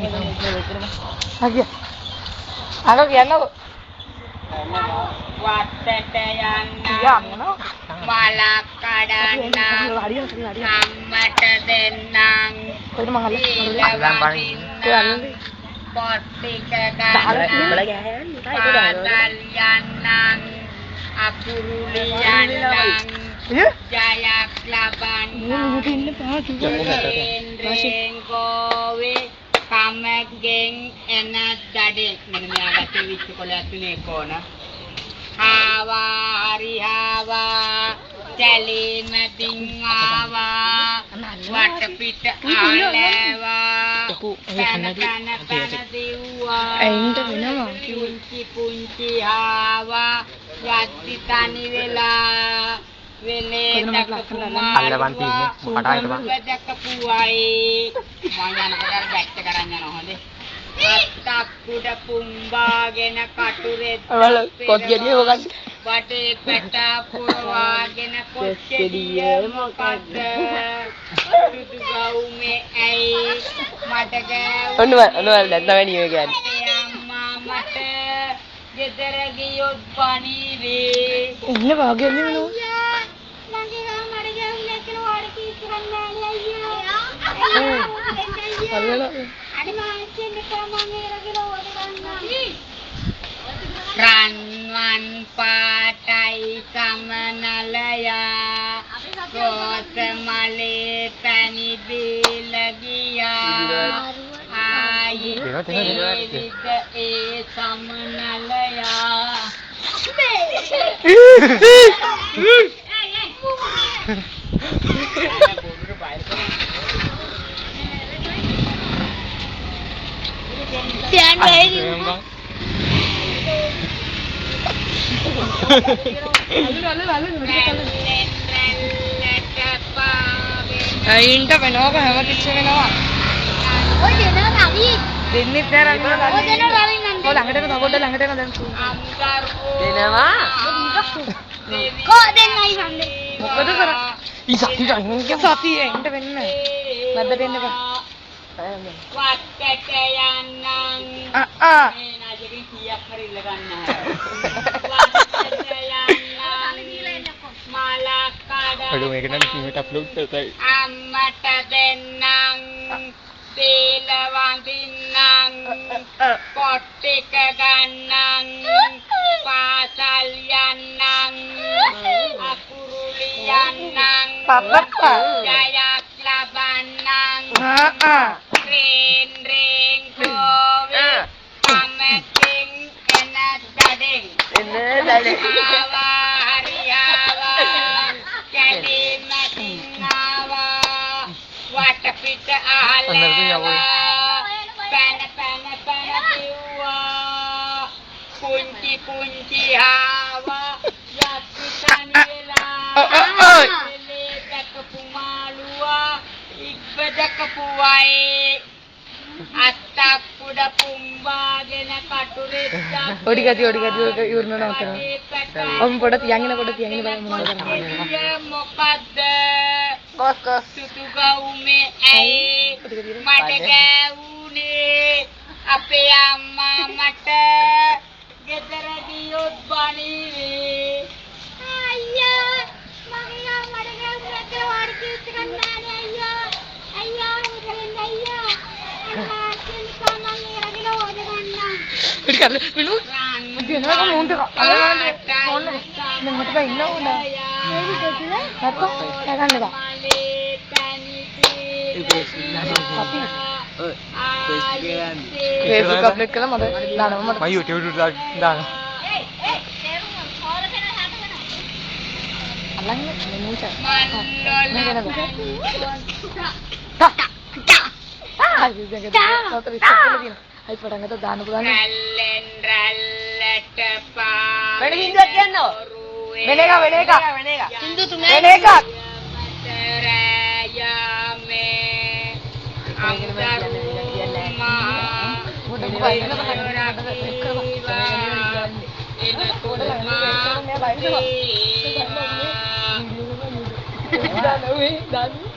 Lagi. Aku kian aku. වත්තට යන්න මලකඩන්න අම්මට දෙන්නම් දීලවදින්න පොට්ටික ගන්න පාතල් යන්නම් අකුරුලි යන්නම් ජයක් ලබන්න ගෝවේ කමගෙන් එන දඩේ මෙන්න මෙයාට විච්ච කොලයක් තුනේ කොන ආවා හරි ආවා චැලීමකින් ආවා වටපිට ආලෑවා පැන දිව්වා එයින්ට වෙනවා පුංචි ආවා යත්ති තනි වෙලා වෙලේ දක්පුවා අල්ලවන් තියෙන්නේ මොකටද ඒක දක්පුවායි මම යනකොට බැක්ට කරන්න යනවා හොඳේ අත්තක්කුඩ පුම්බාගෙන කටුරෙත් කොත් ගෙඩිය හොගන්න වටේ පැටා පුරවාගෙන කොත් ගෙඩිය මොකද්ද සුදු ගවුමේ ඇයි මට ගෑවුනේ ඔන්න දැන් තමයි නියෝ කියන්නේ අම්මා මට ගෙදර ගියොත් පණීවේ ඉන්න වාගේ නෙමෙයි ළඟ ගා මට ගෑවුනේ කියලා වඩ කීස් ගන්නෑනේ අයියා අල්ලලා අනේ මාච්චෙන් කමංගේ රගිලා වඩ ගන්නවා රන්වන් පාටයි සමනලයා රෝස මලේ පැණි බීල ගියා ආයි ඒ සමනලයා අයින්ට වෙනවා හැමතිස්සෙම වෙනවා ඔය දෙනවා රවි දෙන්නෙත් නෑ රවි ඔය දෙනවා රවි නම් ඔය ළඟට එන පොඩ්ඩ ළඟට එන දැන් දෙනවා කෝ දෙන්නයි සම්දේ මොකද කර ඉසති ජංගේ සතිය එන්න වෙන්න මැද්දට එන්න බා වත්තට යන්නම් මේ නාජගෙන් කීයක් හරි ඉල්ල ගන්න වත්තට යන්නම් මලකඩ අඩු මේක නම් කීමට අප්ලෝඩ් කරතයි අම්මට දෙන්නම් තේල වඳින්නම් පොට්ටික ගන්නම් පාසල් යන්නම් අකුරුලි යන්නම් ජයක් ලබන්නම් රේන් ගෝවේ කමකින් එන දඩෙන් ආවා හරි ආවා කැඩීමකින් ආවා වටපිට ආලෑවා පැන දිව්වා පුංචි ආවා යත්ති තනි වෙලා වෙලේ දක්පු මාළුවා ඉබ්බ දක්පු වයි අත්තක්කුඩ පුම්බාගෙන කටුරෙත් ඔඩි ගති ඉවරන නතර ඔම් පොඩ තියන් බලමු මොනවද කරන්නේ මොකද්ද කොස් සුදු ගවුමේ ඇයි මට ගෑවුනේ අපේ අම්මා මට ගෙදර ගියොත් බණීවේ අයියා මගේ අම්මට ගෑවුනේ කියලා වඩ කීස් ගන්නෑනේ අයියා උදෙන් අයියා මාච්චෙන් කමංගේ රගිලා වඩ ගන්නවා ඉතින් කරල මිනු දෙනවා මොන්ට අල්ලගන්න ඕනේ මම මට බෑ ඉන්න ඕන නැත්නම් ගන්න බා Facebook අප්ලෝඩ් කළා මට දානවා මට මම YouTube එකට දානවා අල්ලන්නේ මෙන්නට හයි පටන් ගත්තා දාන්න පුළුවන් රැල්ලෙන් රැල්ලට පා වෙන හින්දුවක් කියන්නෝ වෙන එක හින්දු තුන වෙන එකක් Dani